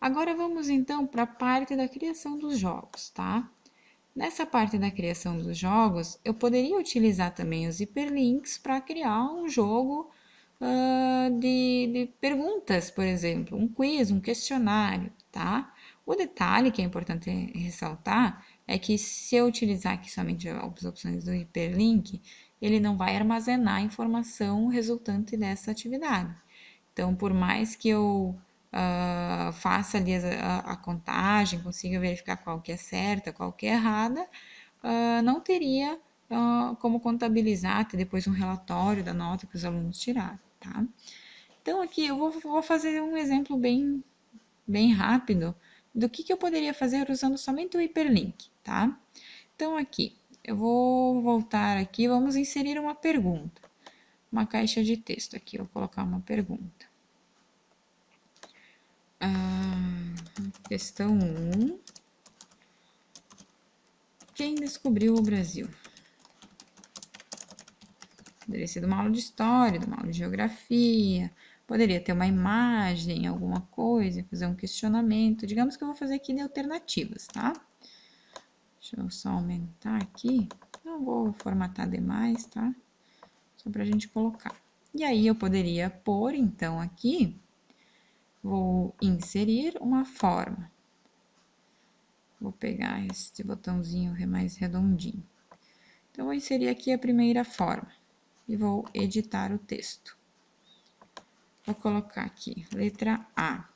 Agora vamos então para a parte da criação dos jogos, tá? Nessa parte da criação dos jogos, eu poderia utilizar também os hiperlinks para criar um jogo de perguntas, por exemplo, um quiz, um questionário, tá? O detalhe que é importante ressaltar é que se eu utilizar aqui somente as opções do hiperlink, ele não vai armazenar a informação resultante dessa atividade. Então, por mais que eu faça ali a contagem, consiga verificar qual que é certa, qual que é errada, não teria como contabilizar, ter depois um relatório da nota que os alunos tiraram, tá? Então, aqui eu vou fazer um exemplo bem rápido do que eu poderia fazer usando somente o hiperlink, tá? Então, aqui, eu vou voltar aqui, vamos inserir uma pergunta, uma caixa de texto aqui, eu vou colocar uma pergunta. Questão 1. Quem descobriu o Brasil? Poderia ser de uma aula de história, de uma aula de geografia, poderia ter uma imagem, alguma coisa, fazer um questionamento. Digamos que eu vou fazer aqui de alternativas, tá? Deixa eu só aumentar aqui. Não vou formatar demais, tá? Só pra gente colocar. E aí eu poderia pôr, então, aqui, vou inserir uma forma. Vou pegar esse botãozinho mais redondinho. Então, vou inserir aqui a primeira forma e vou editar o texto. Vou colocar aqui, letra A.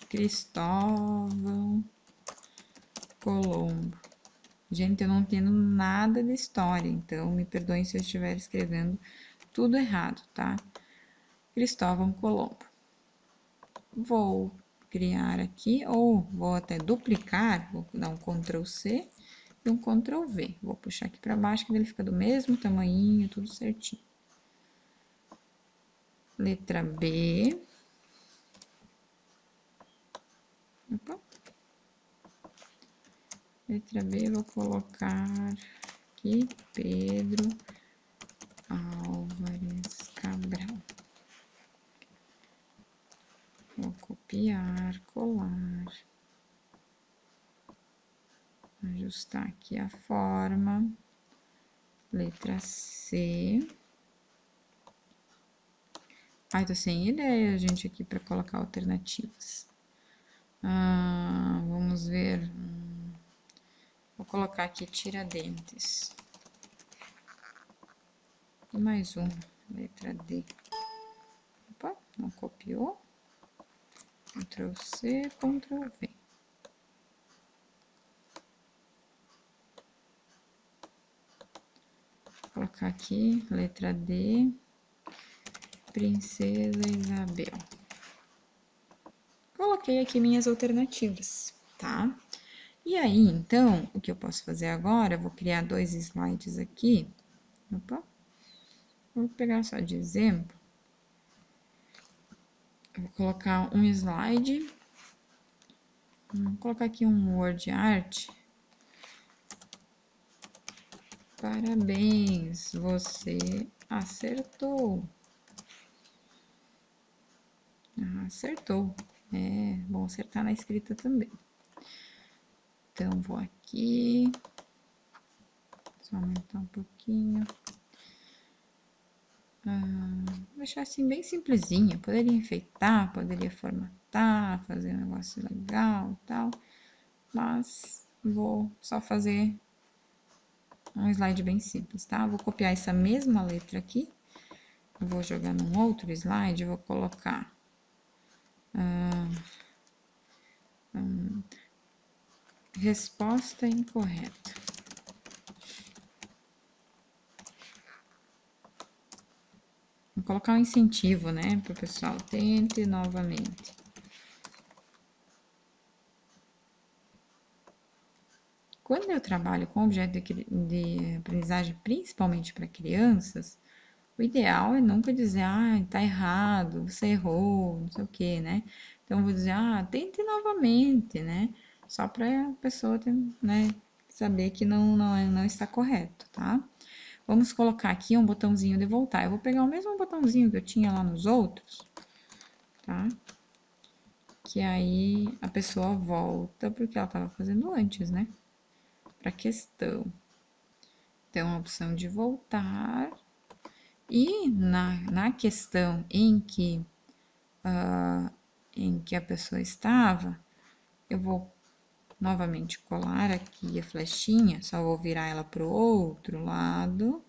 Cristóvão Colombo. Gente, eu não entendo nada de história, então me perdoem se eu estiver escrevendo tudo errado, tá? Cristóvão Colombo. Vou criar aqui, ou vou até duplicar, vou dar um Ctrl C e um Ctrl V. Vou puxar aqui para baixo, que ele fica do mesmo tamanho, tudo certinho. Letra B. Opa. Letra B, vou colocar aqui Pedro Álvares Cabral. Vou copiar, colar. Ajustar aqui a forma. Letra C. Ai, tô sem ideia, gente, aqui para colocar alternativas. Vamos ver. Vou colocar aqui Tiradentes. E mais uma, letra D. Opa, não copiou. Ctrl C, Ctrl V. Vou colocar aqui, letra D, Princesa Isabel. Coloquei aqui minhas alternativas, tá? E aí, então, o que eu posso fazer agora? Eu vou criar 2 slides aqui. Opa. Vou pegar só de exemplo. Eu vou colocar um slide. Vou colocar aqui um word art. Parabéns, você acertou. Acertou. É bom acertar na escrita também. Então, vou aqui. Só aumentar um pouquinho. Vou deixar assim bem simplesinho. Poderia enfeitar, poderia formatar, fazer um negócio legal e tal. Mas vou só fazer um slide bem simples, tá? Vou copiar essa mesma letra aqui. Vou jogar num outro slide, vou colocar resposta incorreta. Vou colocar um incentivo, né, para o pessoal. Tente novamente. Quando eu trabalho com objeto de aprendizagem, principalmente para crianças, o ideal é nunca dizer, tá errado, você errou, não sei o que, né? Então, eu vou dizer, tente novamente, né? Só para a pessoa ter, né, saber que não está correto, tá? Vamos colocar aqui um botãozinho de voltar. Eu vou pegar o mesmo botãozinho que eu tinha lá nos outros, tá? que aí a pessoa volta porque ela estava fazendo antes, né? Para questão. Então, a opção de voltar. E na questão em que a pessoa estava, eu vou novamente colar aqui a flechinha, só vou virar ela para o outro lado.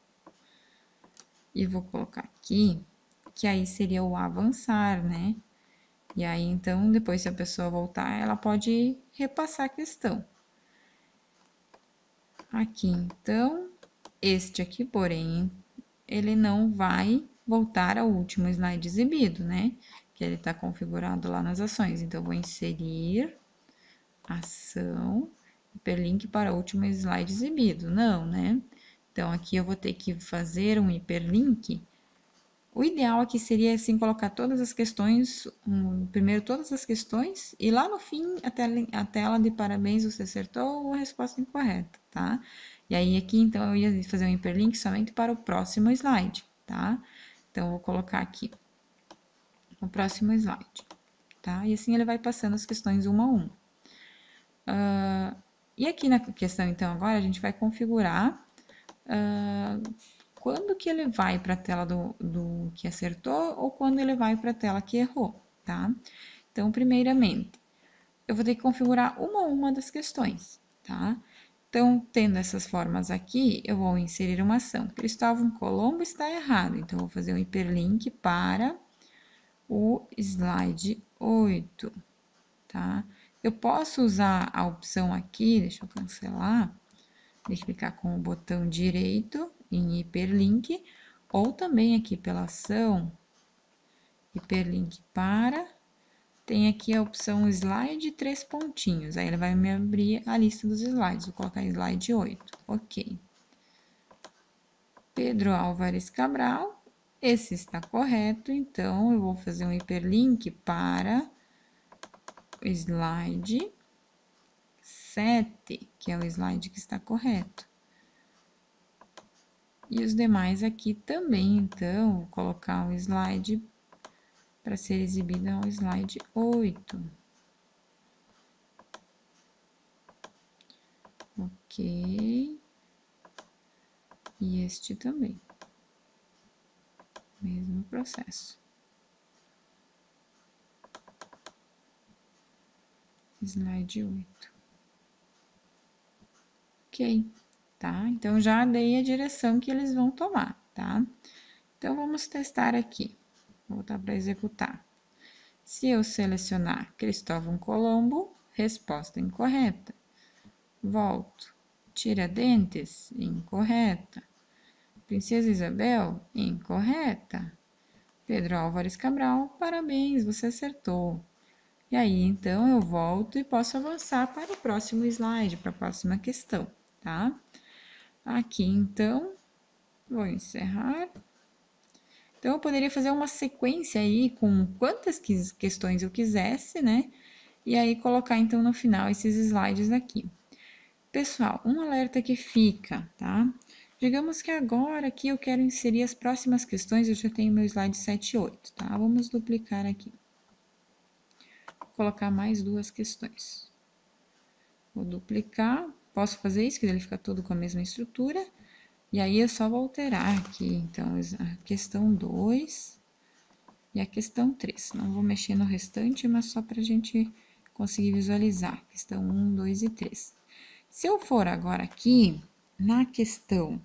E vou colocar aqui, que aí seria o avançar, né? E aí, então, depois se a pessoa voltar, ela pode repassar a questão. Aqui, então, este aqui, porém, ele não vai voltar ao último slide exibido, né? Que ele está configurado lá nas ações. Então, vou inserir ação, hiperlink para o último slide exibido. Não, né? Então, aqui eu vou ter que fazer um hiperlink. O ideal aqui seria, assim, colocar todas as questões, primeiro todas as questões, e lá no fim, a tela de parabéns, você acertou ou a resposta incorreta, tá? E aí, aqui, então, eu ia fazer um hiperlink somente para o próximo slide, tá? Então, eu vou colocar aqui o próximo slide, tá? E assim ele vai passando as questões uma a uma. E aqui na questão, então, agora, a gente vai configurar quando que ele vai para a tela do que acertou ou quando ele vai para a tela que errou, tá? Então, primeiramente, eu vou ter que configurar uma a uma das questões, tá? Então, tendo essas formas aqui, eu vou inserir uma ação. Cristóvão Colombo está errado, então, eu vou fazer um hiperlink para o slide 8, tá? Eu posso usar a opção aqui, deixa eu cancelar, de clicar com o botão direito em hiperlink, ou também aqui pela ação, hiperlink para, tem aqui a opção slide 3 pontinhos, aí ele vai me abrir a lista dos slides, vou colocar slide 8, ok. Pedro Álvares Cabral, esse está correto, então eu vou fazer um hiperlink para o slide 7, que é o slide que está correto. E os demais aqui também, então, vou colocar um slide para ser exibido ao slide 8. Ok. E este também. Mesmo processo. Slide 8. Ok, tá? Então, já dei a direção que eles vão tomar, tá? Então, vamos testar aqui. Vou voltar para executar. Se eu selecionar Cristóvão Colombo, resposta incorreta. Volto. Tiradentes, incorreta. Princesa Isabel, incorreta. Pedro Álvares Cabral, parabéns, você acertou. E aí, então, eu volto e posso avançar para o próximo slide, para a próxima questão, tá? Aqui, então, vou encerrar. Então, eu poderia fazer uma sequência aí com quantas questões eu quisesse, né? E aí, colocar, então, no final esses slides aqui. Pessoal, um alerta que fica, tá? Digamos que agora aqui eu quero inserir as próximas questões, eu já tenho meu slide 7 e 8, tá? Vamos duplicar aqui. Vou colocar mais duas questões. Vou duplicar, posso fazer isso, que ele fica todo com a mesma estrutura. E aí eu só vou alterar aqui, então, a questão 2 e a questão 3. Não vou mexer no restante, mas só para a gente conseguir visualizar. Questão 1, 2 e 3. Se eu for agora aqui, na questão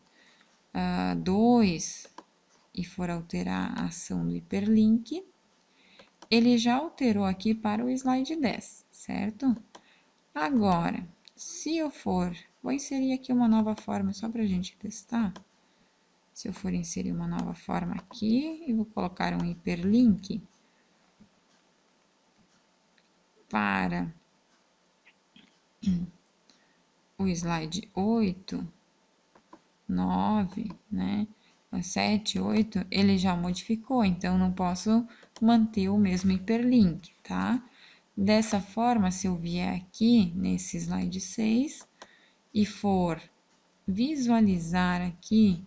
2 e for alterar a ação do hiperlink, ele já alterou aqui para o slide 10, certo? Agora, se eu for, vou inserir aqui uma nova forma só para a gente testar. Se eu for inserir uma nova forma aqui, eu vou colocar um hiperlink para o slide 8, 9, né? 7, 8, ele já modificou, então não posso manter o mesmo hiperlink, tá? Dessa forma, se eu vier aqui nesse slide 6 e for visualizar aqui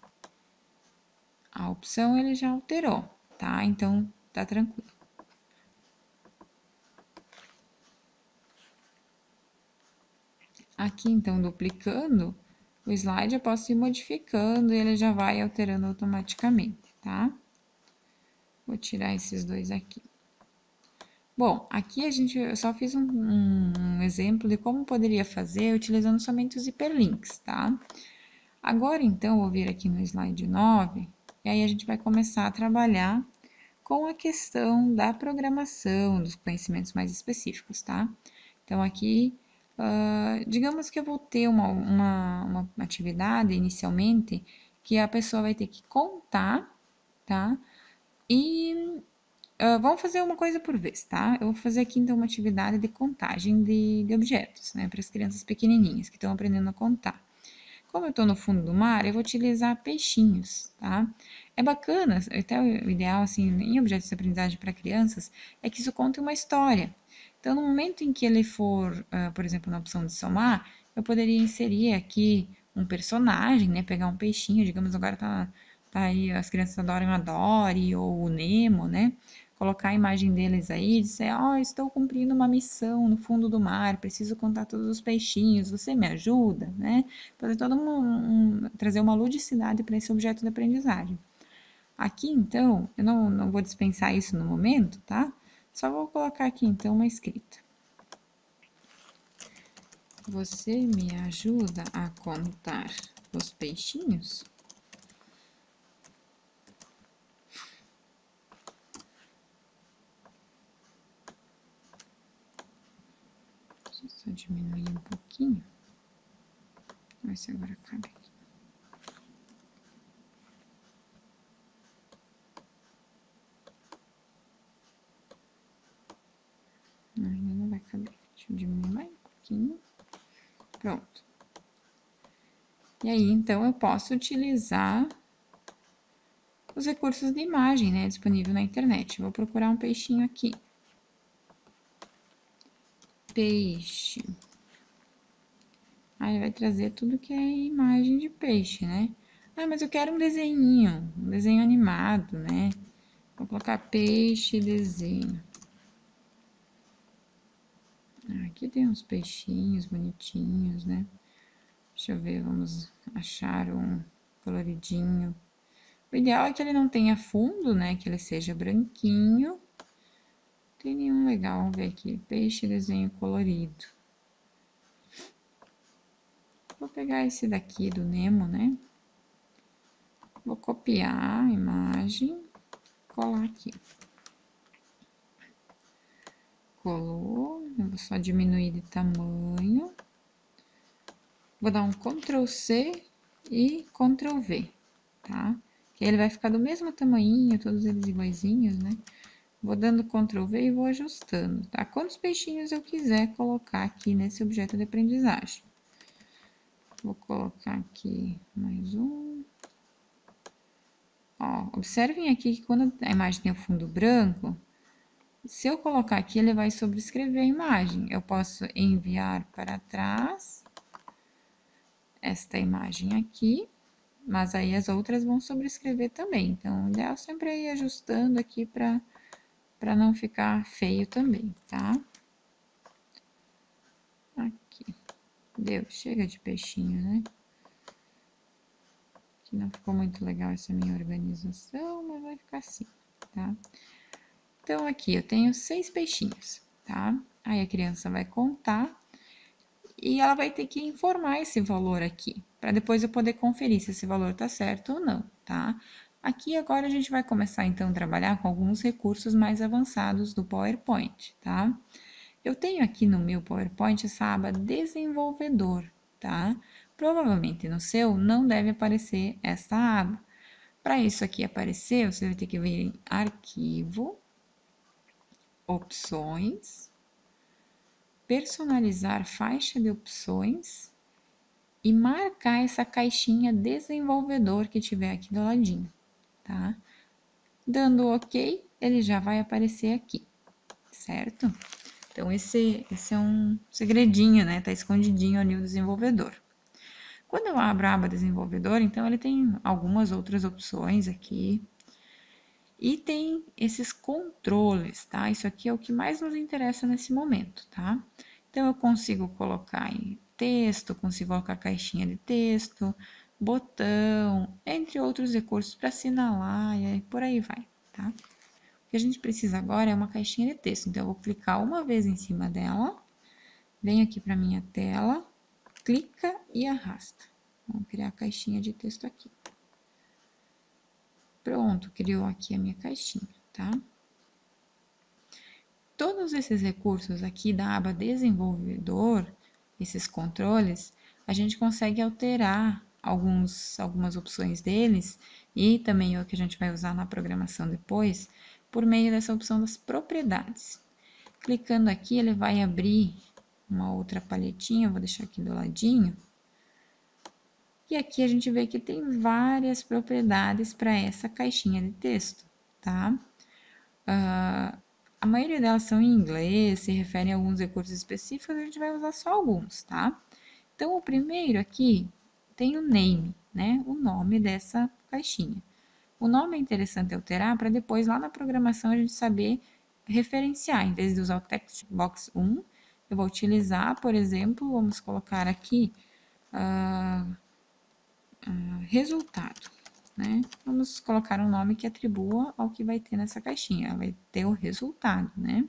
a opção, ele já alterou, tá? Então, tá tranquilo. Aqui, então, duplicando o slide, eu posso ir modificando e ele já vai alterando automaticamente, tá? Vou tirar esses dois aqui. Bom, aqui eu só fiz um exemplo de como poderia fazer utilizando somente os hiperlinks, tá? Agora, então, eu vou vir aqui no slide 9, e aí a gente vai começar a trabalhar com a questão da programação, dos conhecimentos mais específicos, tá? Então, aqui, digamos que eu vou ter uma atividade inicialmente que a pessoa vai ter que contar, tá? E vamos fazer uma coisa por vez, tá? Eu vou fazer aqui então uma atividade de contagem de objetos, né? Para as crianças pequenininhas que estão aprendendo a contar. Como eu estou no fundo do mar, eu vou utilizar peixinhos, tá? É bacana, até o ideal, assim, em objetos de aprendizagem para crianças, é que isso conte uma história. Então, no momento em que ele for, por exemplo, na opção de somar, eu poderia inserir aqui um personagem, né? Pegar um peixinho, digamos, agora tá aí, as crianças adoram a Dory ou o Nemo, né? Colocar a imagem deles aí e dizer, ó, estou cumprindo uma missão no fundo do mar, preciso contar todos os peixinhos, você me ajuda, né? Fazer trazer uma ludicidade para esse objeto de aprendizagem. Aqui, então, eu não vou dispensar isso no momento, tá? Só vou colocar aqui, então, uma escrita. Você me ajuda a contar os peixinhos? Deixa eu só diminuir um pouquinho. Vai ver se agora cabe aqui. Não, ainda não vai caber. Deixa eu diminuir mais um pouquinho. Pronto. E aí, então, eu posso utilizar os recursos de imagem, né, disponível na internet. Vou procurar um peixinho aqui. Peixe. Aí vai trazer tudo que é imagem de peixe, né? Ah, mas eu quero um desenho animado, né? Vou colocar peixe desenho. Aqui tem uns peixinhos bonitinhos, né? Deixa eu ver, vamos achar um coloridinho. O ideal é que ele não tenha fundo, né? Que ele seja branquinho. Não tem nenhum legal, vamos ver aqui. Peixe desenho colorido. Vou pegar esse daqui do Nemo, né? Vou copiar a imagem, colar aqui. Colou, eu vou só diminuir de tamanho. Vou dar um Ctrl C e Ctrl V, tá? Que ele vai ficar do mesmo tamanho, todos eles iguaizinhos, né? Vou dando Ctrl V e vou ajustando, tá? Quantos peixinhos eu quiser colocar aqui nesse objeto de aprendizagem. Vou colocar aqui mais um. Ó, observem aqui que quando a imagem tem o fundo branco, se eu colocar aqui, ele vai sobrescrever a imagem. Eu posso enviar para trás esta imagem aqui, mas aí as outras vão sobrescrever também. Então, o ideal sempre é ir ajustando aqui para não ficar feio também, tá? Aqui. Deu, chega de peixinho, né? Aqui não ficou muito legal essa minha organização, mas vai ficar assim, tá? Então, aqui eu tenho 6 peixinhos, tá? Aí a criança vai contar e ela vai ter que informar esse valor aqui, para depois eu poder conferir se esse valor está certo ou não, tá? Aqui agora a gente vai começar então a trabalhar com alguns recursos mais avançados do PowerPoint, tá? Eu tenho aqui no meu PowerPoint essa aba Desenvolvedor, tá? Provavelmente no seu não deve aparecer essa aba. Para isso aqui aparecer, você vai ter que vir em Arquivo, Opções, Personalizar faixa de opções e marcar essa caixinha Desenvolvedor que tiver aqui do ladinho, tá? Dando OK, ele já vai aparecer aqui, certo? Então, esse é um segredinho, né? Tá escondidinho ali o desenvolvedor. Quando eu abro a aba desenvolvedor, então ele tem algumas outras opções aqui. E tem esses controles, tá? Isso aqui é o que mais nos interessa nesse momento, tá? Então, eu consigo colocar em texto, consigo colocar caixinha de texto, botão, entre outros recursos para assinalar e por aí vai, tá? O que a gente precisa agora é uma caixinha de texto, então eu vou clicar uma vez em cima dela, venho aqui para minha tela, clica e arrasta. Vamos criar a caixinha de texto aqui. Pronto, criou aqui a minha caixinha, tá? Todos esses recursos aqui da aba desenvolvedor, esses controles, a gente consegue alterar algumas opções deles e também o que a gente vai usar na programação depois, por meio dessa opção das propriedades. Clicando aqui, ele vai abrir uma outra palhetinha, vou deixar aqui do ladinho. E aqui a gente vê que tem várias propriedades para essa caixinha de texto, tá? A maioria delas são em inglês, se referem a alguns recursos específicos, a gente vai usar só alguns, tá? Então, o primeiro aqui tem o name, né? O nome dessa caixinha. O nome é interessante alterar para depois, lá na programação, a gente saber referenciar. Em vez de usar o text box 1, eu vou utilizar, por exemplo, vamos colocar aqui resultado, né? Vamos colocar um nome que atribua ao que vai ter nessa caixinha. Ela vai ter o resultado, né?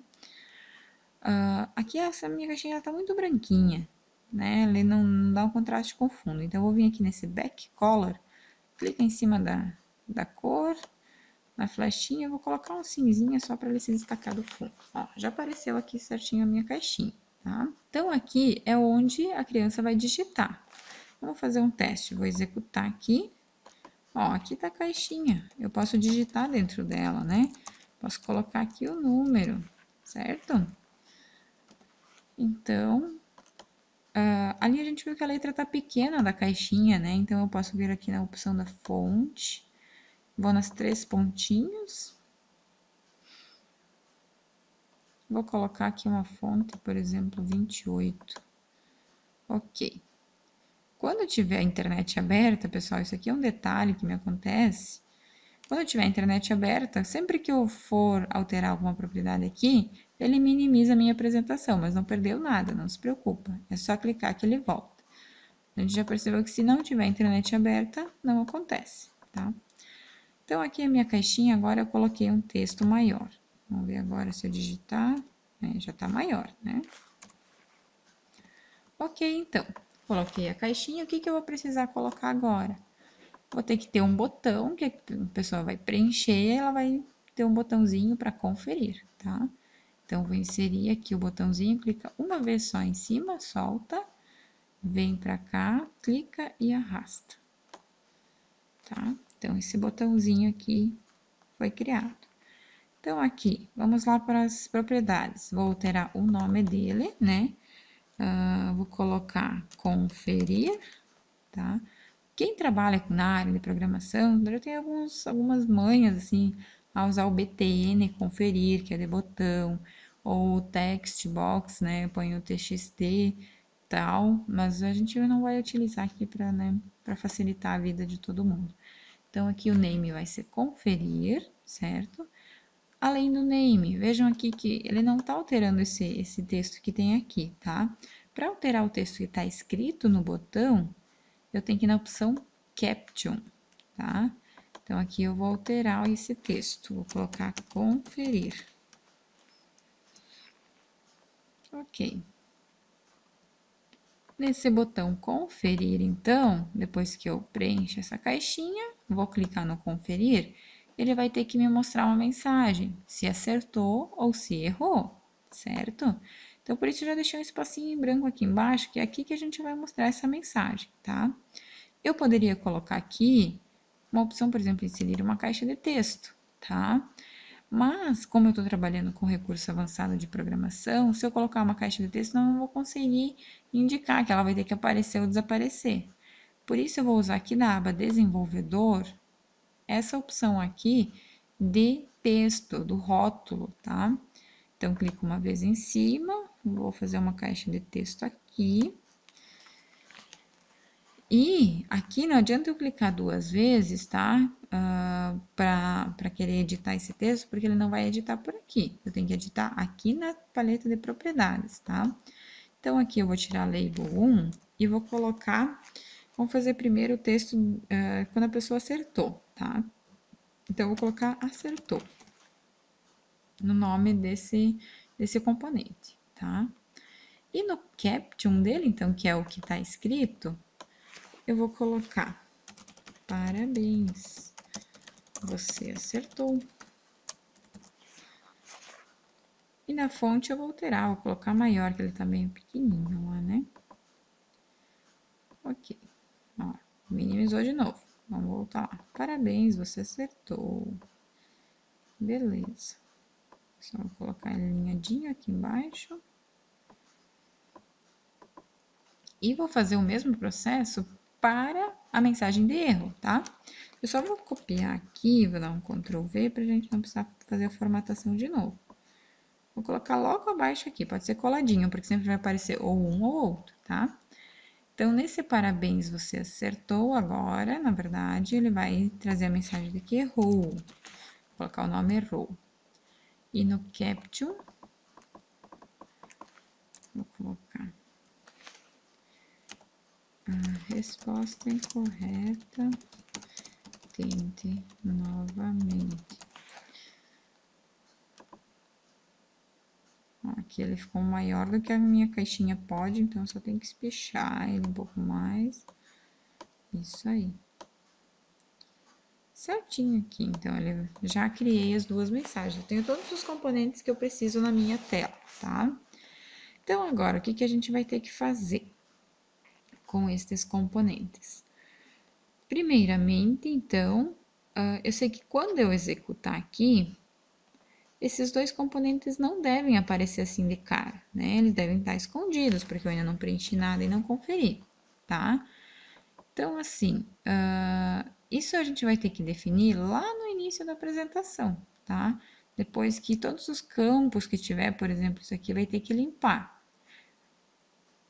Aqui essa minha caixinha está muito branquinha, né? Ele não dá um contraste com fundo. Então, eu vou vir aqui nesse back color, clica em cima da cor, na flechinha, eu vou colocar um cinzinha só para ele se destacar do fundo. Ó, já apareceu aqui certinho a minha caixinha, tá? Então, aqui é onde a criança vai digitar. Vamos fazer um teste, vou executar aqui. Ó, aqui tá a caixinha, eu posso digitar dentro dela, né? Posso colocar aqui o número, certo? Então, ali a gente viu que a letra tá pequena da caixinha, né? Então, eu posso vir aqui na opção da fonte, vou nas 3 pontinhos. Vou colocar aqui uma fonte, por exemplo, 28. Ok. Quando eu tiver a internet aberta, pessoal, isso aqui é um detalhe que me acontece. Quando eu tiver a internet aberta, sempre que eu for alterar alguma propriedade aqui, ele minimiza a minha apresentação, mas não perdeu nada, não se preocupa. É só clicar que ele volta. A gente já percebeu que se não tiver a internet aberta, não acontece, tá? Então, aqui a minha caixinha, agora eu coloquei um texto maior. Vamos ver agora se eu digitar. Já tá maior, né? Ok, então, coloquei a caixinha, o que eu vou precisar colocar agora? Vou ter que ter um botão que a pessoa vai preencher, ela vai ter um botãozinho para conferir, tá? Então, vou inserir aqui o botãozinho, clica uma vez só em cima, solta, vem para cá, clica e arrasta, tá? Então, esse botãozinho aqui foi criado. Então, aqui, vamos lá para as propriedades. Vou alterar o nome dele, né? Vou colocar conferir, tá? Quem trabalha na área de programação, já tem algumas manhas, assim, a usar o btn, conferir, que é de botão, ou o text box, né? Põe o txt, tal, mas a gente não vai utilizar aqui para, né, para facilitar a vida de todo mundo. Então, aqui o name vai ser conferir, certo? Além do name, vejam aqui que ele não está alterando esse texto que tem aqui, tá? Para alterar o texto que está escrito no botão, eu tenho que ir na opção Caption, tá? Então, aqui eu vou alterar esse texto, vou colocar conferir. Ok. Nesse botão conferir, então, depois que eu preencho essa caixinha, vou clicar no conferir, ele vai ter que me mostrar uma mensagem, se acertou ou se errou, certo? Então, por isso eu já deixei um espacinho em branco aqui embaixo, que é aqui que a gente vai mostrar essa mensagem, tá? Eu poderia colocar aqui uma opção, por exemplo, inserir uma caixa de texto, tá? Mas, como eu estou trabalhando com recurso avançado de programação, se eu colocar uma caixa de texto, não vou conseguir indicar que ela vai ter que aparecer ou desaparecer. Por isso, eu vou usar aqui na aba Desenvolvedor, essa opção aqui de texto, do rótulo, tá? Então, clico uma vez em cima, vou fazer uma caixa de texto aqui. E aqui não adianta eu clicar 2 vezes, tá? Para querer editar esse texto, porque ele não vai editar por aqui. Eu tenho que editar aqui na paleta de propriedades, tá? Então, aqui eu vou tirar label 1 e vou colocar, vamos fazer primeiro o texto quando a pessoa acertou, tá? Então, eu vou colocar acertou no nome desse componente, tá? E no caption dele, então, que é o que está escrito, eu vou colocar parabéns, você acertou. E na fonte eu vou alterar, vou colocar maior, que ele tá meio pequenininho lá, né? Ok. Ó, minimizou de novo. Vamos voltar lá. Parabéns, você acertou. Beleza. Só vou colocar ele alinhadinho aqui embaixo. E vou fazer o mesmo processo para a mensagem de erro, tá? Eu só vou copiar aqui, vou dar um Ctrl V para a gente não precisar fazer a formatação de novo. Vou colocar logo abaixo aqui, pode ser coladinho, porque sempre vai aparecer ou um ou outro, tá? Então, nesse parabéns, você acertou agora, na verdade, ele vai trazer a mensagem de que errou. Vou colocar o nome errou. E no caption, vou colocar a resposta incorreta, tente novamente. Aqui ele ficou maior do que a minha caixinha pode, então eu só tenho que espichar ele um pouco mais. Isso aí. Certinho aqui, então, ele já criei as duas mensagens. Eu tenho todos os componentes que eu preciso na minha tela, tá? Então, agora, o que que a gente vai ter que fazer com estes componentes? Primeiramente, então, eu sei que quando eu executar aqui, esses dois componentes não devem aparecer assim de cara, né? Eles devem estar escondidos, porque eu ainda não preenchi nada e não conferi, tá? Então, assim, isso a gente vai ter que definir lá no início da apresentação, tá? Depois que todos os campos que tiver, por exemplo, isso aqui vai ter que limpar.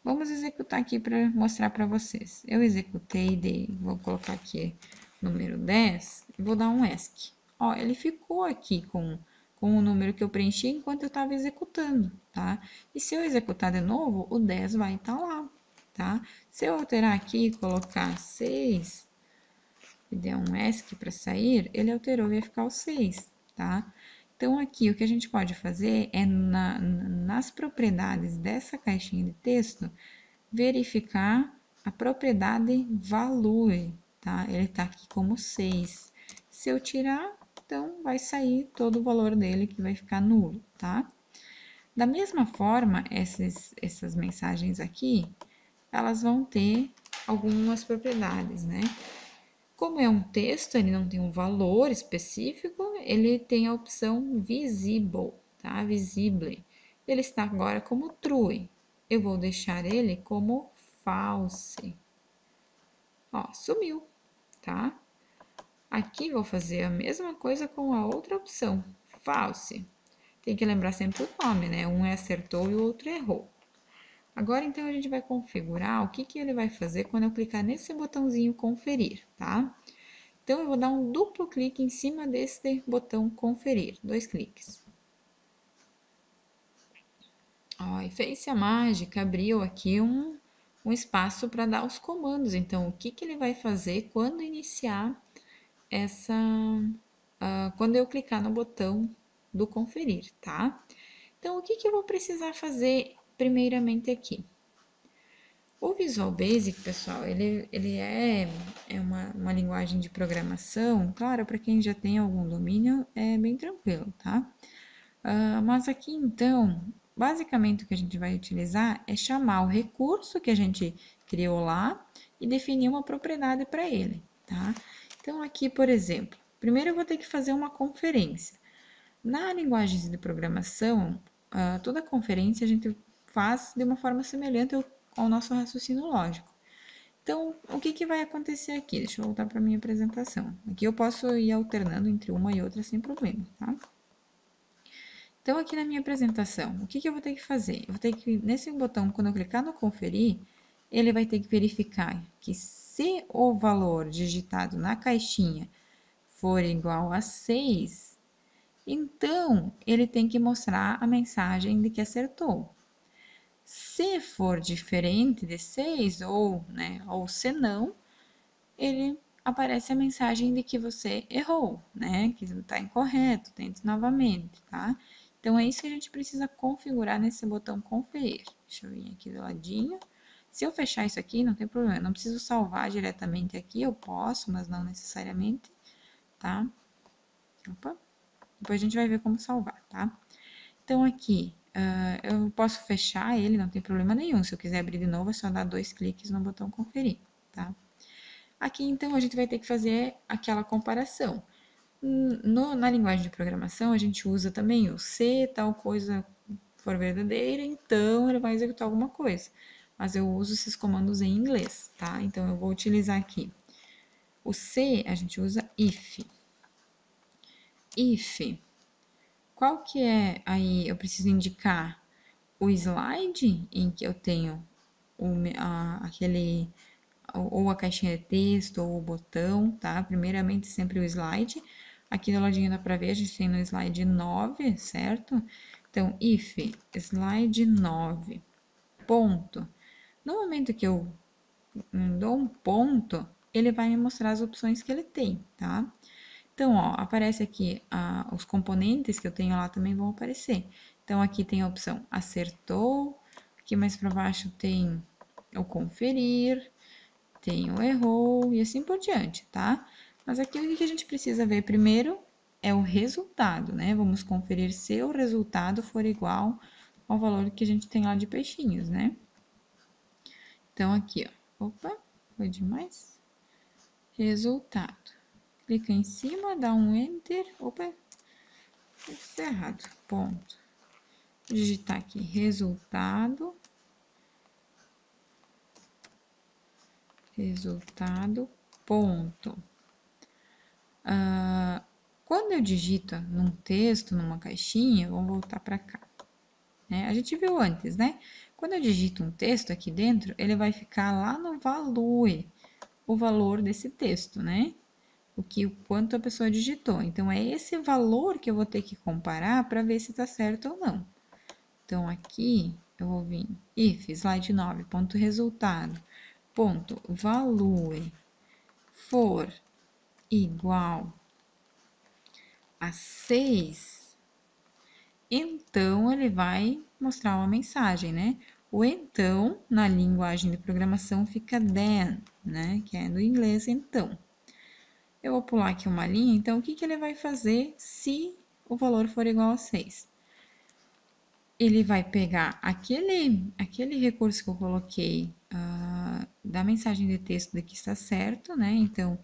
Vamos executar aqui para mostrar para vocês. Eu executei, vou colocar aqui número 10 e vou dar um ESC. Ó, ele ficou aqui com o número que eu preenchi enquanto eu estava executando, tá? E se eu executar de novo, o 10 vai estar lá, tá? Se eu alterar aqui e colocar 6 e der um ESC para sair, ele alterou e vai ficar o 6, tá? Então, aqui, o que a gente pode fazer é, nas propriedades dessa caixinha de texto, verificar a propriedade valor, tá? Ele tá aqui como 6. Se eu tirar, então, vai sair todo o valor dele, que vai ficar nulo, tá? Da mesma forma, essas mensagens aqui, elas vão ter algumas propriedades, né? Como é um texto, ele não tem um valor específico, ele tem a opção visible, tá? Visible. Ele está agora como true. Eu vou deixar ele como false. Ó, sumiu, tá? Aqui vou fazer a mesma coisa com a outra opção, false. Tem que lembrar sempre o nome, né? Um acertou e o outro errou. Agora, então, a gente vai configurar o que que ele vai fazer quando eu clicar nesse botãozinho conferir, tá? Então, eu vou dar um duplo clique em cima desse botão conferir, 2 cliques. Ó, e fez-se a mágica, abriu aqui um espaço para dar os comandos. Então, o que que ele vai fazer quando iniciar essa... quando eu clicar no botão do conferir, tá? Então, o que que eu vou precisar fazer primeiramente aqui? O Visual Basic, pessoal, ele é uma linguagem de programação, claro, para quem já tem algum domínio, é bem tranquilo, tá? Mas aqui, então, basicamente o que a gente vai utilizar é chamar o recurso que a gente criou lá e definir uma propriedade para ele, tá? Então, aqui, por exemplo, primeiro eu vou ter que fazer uma conferência. Na linguagem de programação, toda conferência a gente faz de uma forma semelhante ao nosso raciocínio lógico. Então, o que que vai acontecer aqui? Deixa eu voltar para a minha apresentação. Aqui eu posso ir alternando entre uma e outra sem problema, tá? Então, aqui na minha apresentação, o que que eu vou ter que fazer? Eu vou ter que, nesse botão, quando eu clicar no conferir, ele vai ter que verificar que se o valor digitado na caixinha for igual a 6, então ele tem que mostrar a mensagem de que acertou. Se for diferente de 6 ou, né, ou se não, ele aparece a mensagem de que você errou, né, que está incorreto, tente novamente, tá? Então, é isso que a gente precisa configurar nesse botão conferir. Deixa eu vir aqui do ladinho. Se eu fechar isso aqui, não tem problema, eu não preciso salvar diretamente aqui, eu posso, mas não necessariamente, tá? Opa. Depois a gente vai ver como salvar, tá? Então, aqui, eu posso fechar ele, não tem problema nenhum. Se eu quiser abrir de novo, é só dar 2 cliques no botão conferir, tá? Aqui, então, a gente vai ter que fazer aquela comparação. Na linguagem de programação, a gente usa também o se tal coisa for verdadeira, então ele vai executar alguma coisa. Mas eu uso esses comandos em inglês, tá? Então, eu vou utilizar aqui. O se, a gente usa if. If. Qual que é aí? Eu preciso indicar o slide em que eu tenho aquele ou a caixinha de texto ou o botão, tá? Primeiramente sempre o slide. Aqui do ladinho dá para ver, a gente tem no slide 9, certo? Então, if slide 9, ponto. No momento que eu dou um ponto, ele vai me mostrar as opções que ele tem, tá? Então, ó, aparece aqui os componentes que eu tenho lá também vão aparecer. Então, aqui tem a opção acertou, aqui mais para baixo tem o conferir, tem o errou e assim por diante, tá? Mas aqui o que a gente precisa ver primeiro é o resultado, né? Vamos conferir se o resultado for igual ao valor que a gente tem lá de peixinhos, né? Então, aqui, ó. Opa, foi demais. Resultado. Clica em cima, dá um Enter. Opa, isso é errado. Ponto. Vou digitar aqui resultado. Resultado, ponto. Quando eu digito num texto, numa caixinha, vamos voltar para cá. Né? A gente viu antes, né? Quando eu digito um texto aqui dentro, ele vai ficar lá no valor, o valor desse texto, né? O quanto a pessoa digitou. Então, é esse valor que eu vou ter que comparar para ver se está certo ou não. Então, aqui eu vou vir if slide 9, ponto resultado, ponto valor for igual a 6, então ele vai mostrar uma mensagem, né? O então, na linguagem de programação, fica then, né? Que é do inglês então. Eu vou pular aqui uma linha, então o que ele vai fazer se o valor for igual a 6? Ele vai pegar aquele recurso que eu coloquei da mensagem de texto de que está certo, né? Então,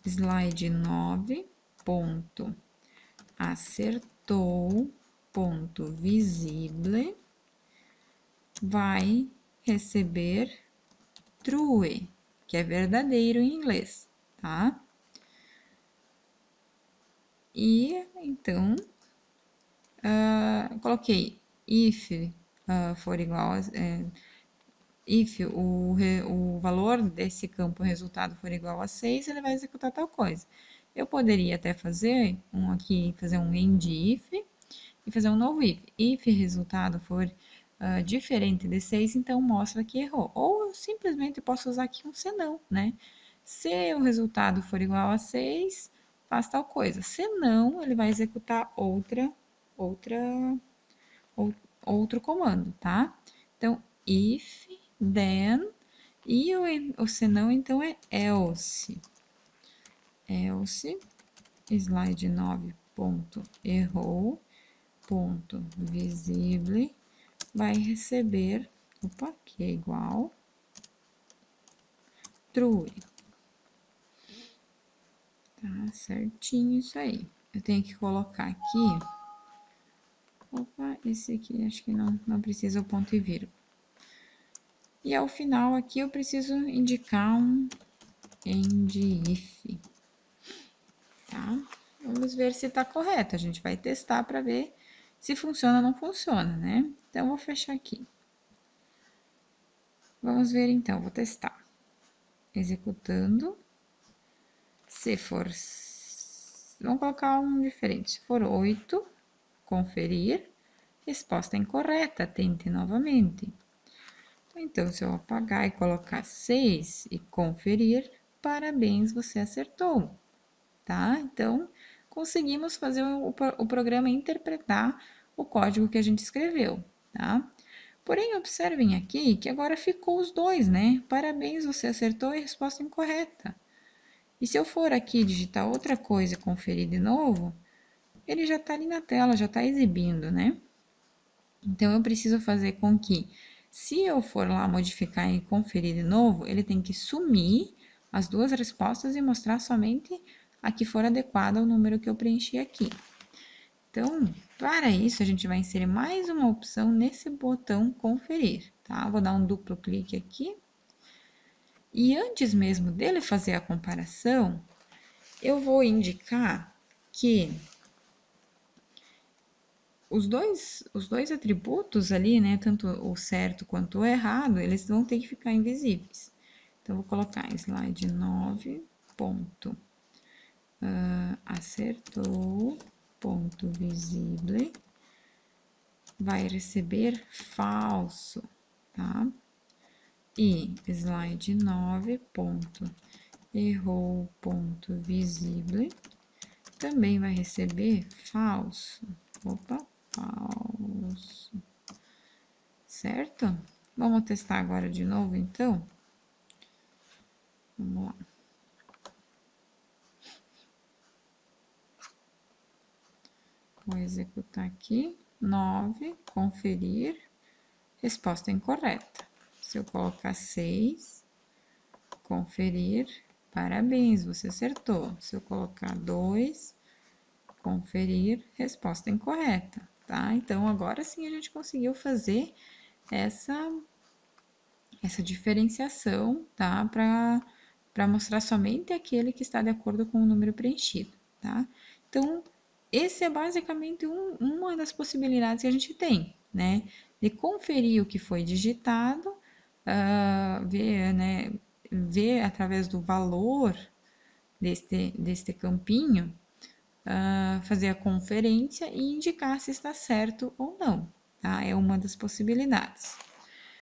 slide 9, ponto, acertou, ponto, visible, vai receber true, que é verdadeiro em inglês, tá? E, então, coloquei if for igual a... if o valor desse campo resultado for igual a 6, ele vai executar tal coisa. Eu poderia até fazer fazer um end if e fazer um novo if. If resultado for diferente de 6, então mostra que errou. Ou eu simplesmente posso usar aqui um senão, né? Se o resultado for igual a 6, faz tal coisa. Se não, ele vai executar outro comando, tá? Então, if, then, e o senão, então, é else. Else, slide 9, ponto, errou, ponto, visible, vai receber, opa, que é igual, true. Tá certinho isso aí. Eu tenho que colocar aqui, opa, esse aqui acho que não precisa o ponto e vírgula. E ao final aqui eu preciso indicar um end if, tá? Vamos ver se está correto. A gente vai testar para ver se funciona ou não funciona, né? Então, vou fechar aqui. Vamos ver então, vou testar. Executando. Se for... Vamos colocar um diferente. Se for 8, conferir. Resposta incorreta, tente novamente. Então, se eu apagar e colocar 6 e conferir, parabéns, você acertou, tá? Então, conseguimos fazer o programa interpretar o código que a gente escreveu, tá? Porém, observem aqui que agora ficou os dois, né? Parabéns, você acertou e resposta incorreta. E se eu for aqui digitar outra coisa e conferir de novo, ele já está ali na tela, já está exibindo, né? Então, eu preciso fazer com que, se eu for lá modificar e conferir de novo, ele tem que sumir as duas respostas e mostrar somente a que for adequada ao número que eu preenchi aqui. Então, para isso, a gente vai inserir mais uma opção nesse botão conferir, tá? Vou dar um duplo clique aqui. E antes mesmo dele fazer a comparação, eu vou indicar que os dois atributos ali, né, tanto o certo quanto o errado, eles vão ter que ficar invisíveis. Então, vou colocar slide 9, ponto, acertou, ponto visível, vai receber falso, tá? E slide 9, ponto, errou, ponto visível, também vai receber falso. Opa, falso. Certo? Vamos testar agora de novo, então? Vamos lá. Vou executar aqui. 9, conferir. Resposta incorreta. Se eu colocar 6, conferir. Parabéns, você acertou. Se eu colocar 2, conferir. Resposta incorreta, tá? Então, agora sim a gente conseguiu fazer essa diferenciação, tá? Para mostrar somente aquele que está de acordo com o número preenchido, tá? Então, esse é basicamente uma das possibilidades que a gente tem, né? De conferir o que foi digitado, ver, né? Ver através do valor deste campinho, fazer a conferência e indicar se está certo ou não, tá? É uma das possibilidades.